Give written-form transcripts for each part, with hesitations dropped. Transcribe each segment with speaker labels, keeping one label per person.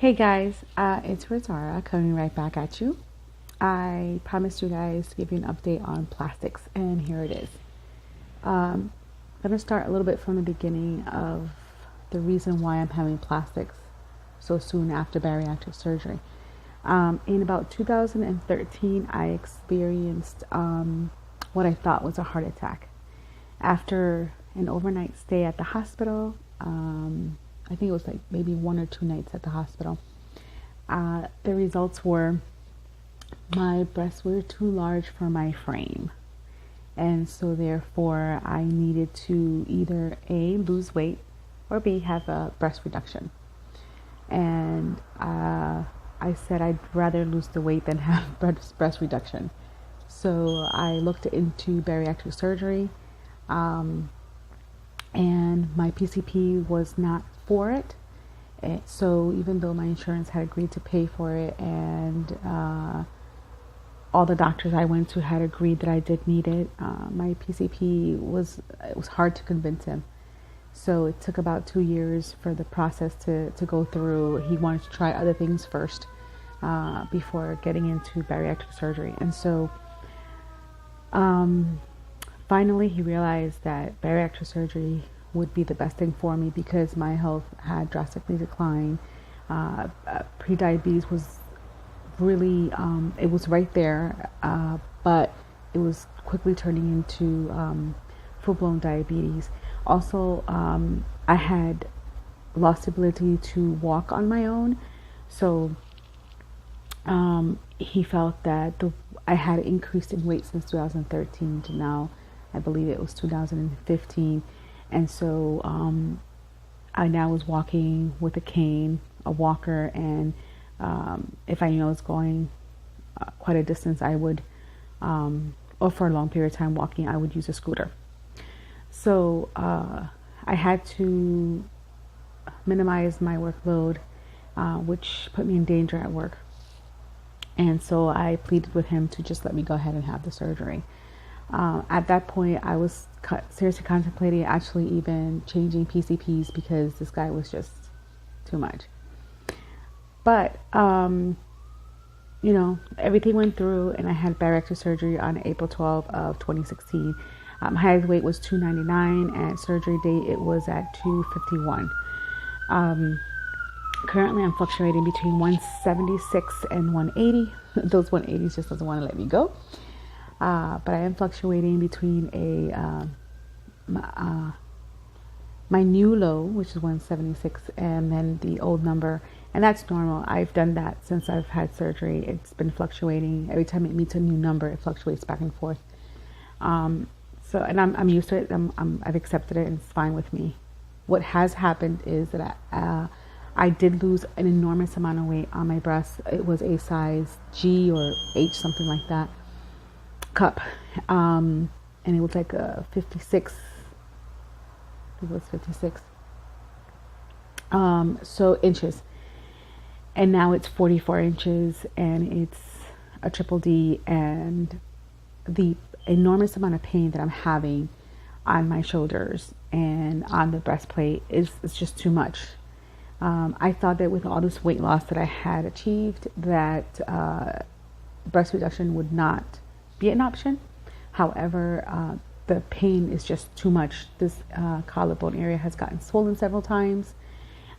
Speaker 1: Hey guys, it's Rosara coming right back at you. I promised you guys to give you an update on plastics, and here it is. I'm going to start a little bit from the beginning of the reason why I'm having plastics so soon after bariatric surgery. In about 2013, I experienced what I thought was a heart attack. After an overnight stay at the hospital, I think it was like maybe 1 or 2 nights at the hospital. The results were my breasts were too large for my frame. And so therefore I needed to either A, lose weight, or B, have a breast reduction. And I said I'd rather lose the weight than have breast reduction. So I looked into bariatric surgery. And my PCP was not for it. So even though my insurance had agreed to pay for it, and all the doctors I went to had agreed that I did need it, my PCP it was hard to convince him. So it took about 2 years for the process to go through. He wanted to try other things first before getting into bariatric surgery. And so finally, he realized that bariatric surgery would be the best thing for me because my health had drastically declined. Prediabetes was really, it was right there, but it was quickly turning into full-blown diabetes. Also, I had lost the ability to walk on my own. So he felt that I had increased in weight since 2013 to now, I believe it was 2015. And so I now was walking with a cane, a walker, and if I knew I was going quite a distance, I would, or for a long period of time walking, I would use a scooter. So I had to minimize my workload, which put me in danger at work. And so I pleaded with him to just let me go ahead and have the surgery. At that point, I was seriously contemplating actually even changing PCPs because this guy was just too much. But, everything went through and I had bariatric surgery on April 12th of 2016. Height weight was 299 and surgery date it was at 251. Currently I'm fluctuating between 176 and 180. Those 180s just doesn't want to let me go. But I am fluctuating between my new low, which is 176, and then the old number, and that's normal. I've done that since I've had surgery. It's been fluctuating. Every time it meets a new number, it fluctuates back and forth. So, and I'm used to it. I've accepted it, and it's fine with me. What has happened is that I did lose an enormous amount of weight on my breasts. It was a size G or H, something like that, cup, and it was like a 56. I think it was 56 so inches, and now it's 44 inches and it's a triple D, and the enormous amount of pain that I'm having on my shoulders and on the breastplate is just too much. I thought that with all this weight loss that I had achieved, that breast reduction would not be an option. However, the pain is just too much. This collarbone area has gotten swollen several times,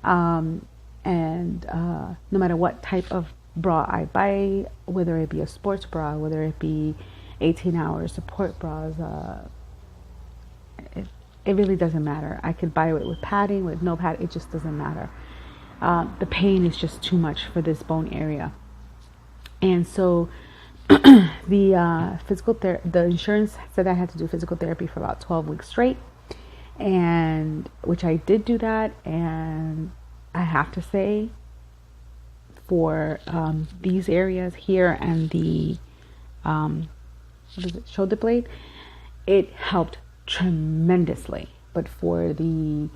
Speaker 1: and no matter what type of bra I buy, whether it be a sports bra, whether it be 18-hour support bras, it really doesn't matter. I could buy it with padding, with no padding, it just doesn't matter. The pain is just too much for this bone area. And so the the insurance said I had to do physical therapy for about 12 weeks straight, and which I did do that. And I have to say, for these areas here and the shoulder blade, it helped tremendously. But for the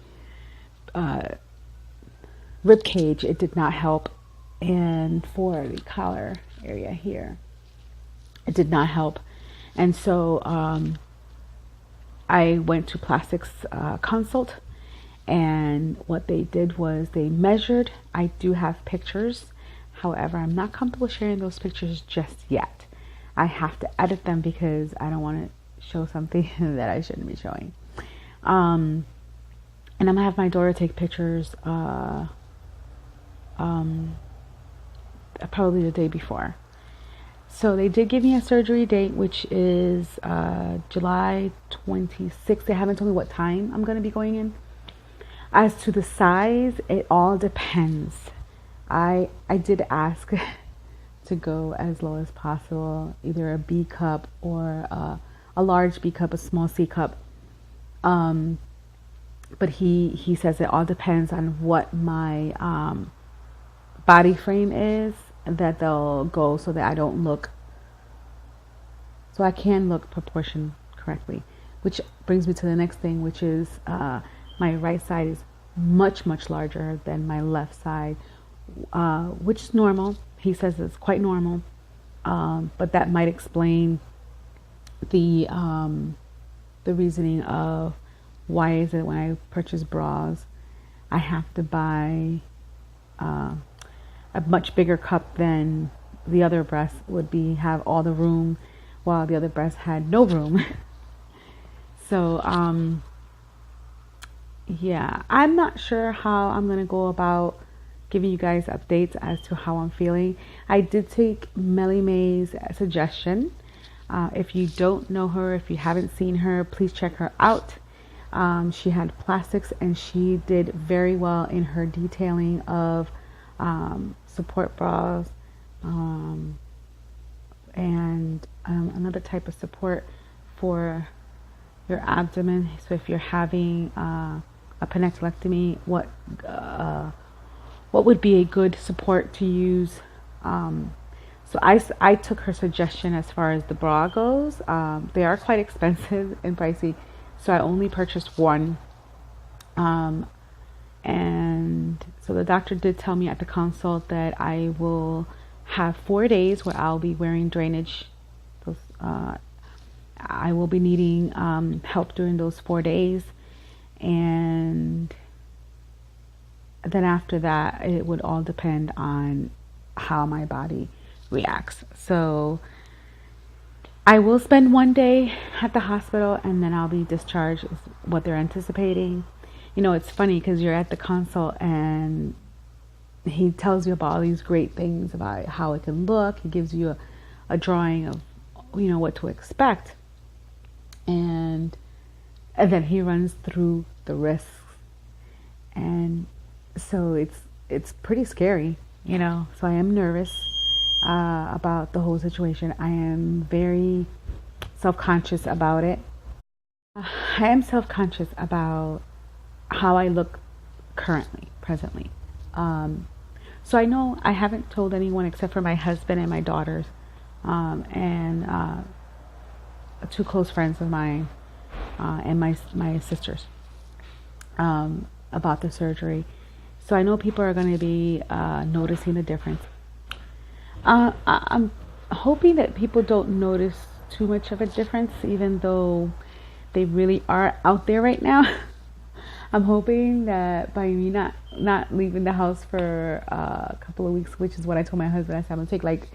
Speaker 1: rib cage, it did not help, and for the collar area here, it did not help. And so I went to plastics consult, And what they did was they measured. I do have pictures. However, I'm not comfortable sharing those pictures just yet. I have to edit them because I don't want to show something that I shouldn't be showing. And I'm going to have my daughter take pictures probably the day before. So they did give me a surgery date, which is July 26th. They haven't told me what time I'm going to be going in. As to the size, it all depends. I did ask to go as low as possible, either a B cup or a large B cup, a small C cup. But he says it all depends on what my body frame is, that they'll go so that I don't look, so I can look proportioned correctly. Which brings me to the next thing, which is my right side is much larger than my left side, which is normal. He says it's quite normal, but that might explain the reasoning of why is it when I purchase bras, I have to buy a much bigger cup than the other breast would have all the room, while the other breast had no room. So yeah, I'm not sure how I'm gonna go about giving you guys updates as to how I'm feeling. I did take Melly May's suggestion. If you don't know her, if you haven't seen her, please check her out. She had plastics and she did very well in her detailing of support bras and another type of support for your abdomen. So if you're having a penectomy, what would be a good support to use? So I took her suggestion as far as the bra goes. They are quite expensive and pricey, so I only purchased one. And so the doctor did tell me at the consult that I will have 4 days where I'll be wearing drainage. I will be needing help during those 4 days, and then after that it would all depend on how my body reacts. So I will spend 1 day at the hospital and then I'll be discharged, is what they're anticipating. You know, it's funny because you're at the consult and he tells you about all these great things about how it can look. He gives you a drawing of, you know, what to expect. And then he runs through the risks. And so it's pretty scary, you know. So I am nervous about the whole situation. I am very self-conscious about it. I am self-conscious about how I look presently. So I know I haven't told anyone except for my husband and my daughters, and 2 close friends of mine, and my sisters, about the surgery. So I know people are going to be noticing the difference. I'm hoping that people don't notice too much of a difference, even though they really are out there right now. I'm hoping that by me not leaving the house for a couple of weeks, which is what I told my husband, I said I'm gonna take like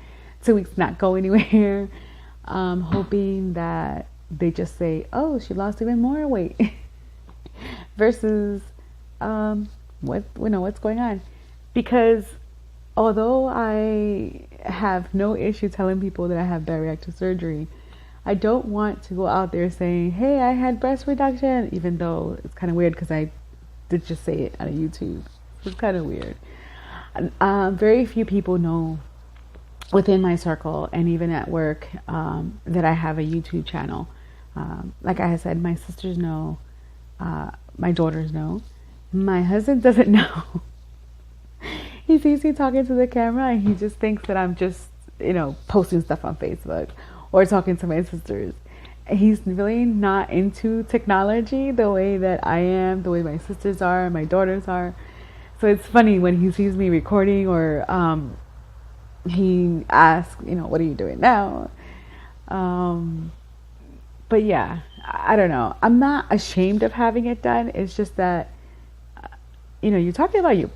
Speaker 1: 2 weeks, not go anywhere. I'm hoping that they just say, "Oh, she lost even more weight," versus what's going on. Because although I have no issue telling people that I have bariatric surgery, I don't want to go out there saying, "Hey, I had breast reduction," even though it's kind of weird because I did just say it on YouTube. It's kind of weird. Very few people know within my circle and even at work that I have a YouTube channel. Like I said, my sisters know, my daughters know. My husband doesn't know. He sees me talking to the camera and he just thinks that I'm just, posting stuff on Facebook or talking to my sisters. He's really not into technology the way that I am, the way my sisters are, my daughters are. So it's funny when he sees me recording or he asks, "What are you doing now?" But yeah, I don't know. I'm not ashamed of having it done. It's just that you're talking about your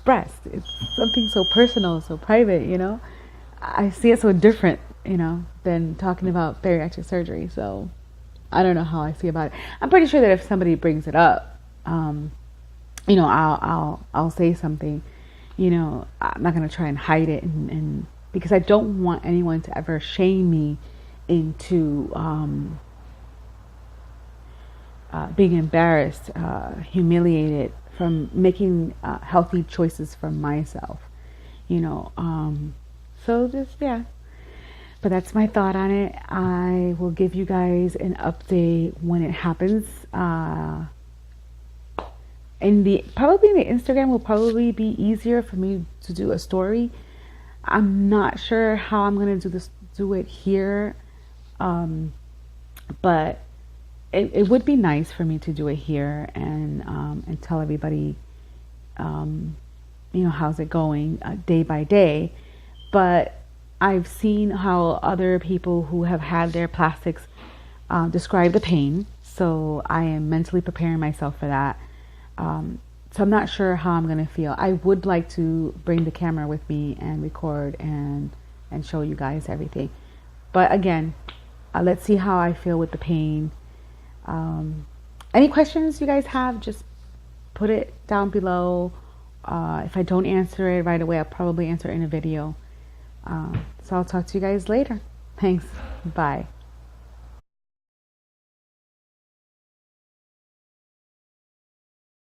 Speaker 1: breast. It's something so personal, so private, I see it so different, than talking about bariatric surgery. So I don't know how I feel about it. I'm pretty sure that if somebody brings it up, I'll say something. I'm not gonna try and hide it, and because I don't want anyone to ever shame me into being embarrassed, humiliated from making healthy choices for myself. So just, yeah. But that's my thought on it. I will give you guys an update when it happens. Probably in the Instagram will probably be easier for me to do a story. I'm not sure how I'm gonna do it here, but it would be nice for me to do it here and tell everybody, how's it going day by day. But I've seen how other people who have had their plastics describe the pain, so I am mentally preparing myself for that. So I'm not sure how I'm gonna feel. I would like to bring the camera with me and record and show you guys everything. But again, let's see how I feel with the pain. Any questions you guys have, just put it down below. If I don't answer it right away, I'll probably answer it in a video. So I'll talk to you guys later. Thanks. Bye.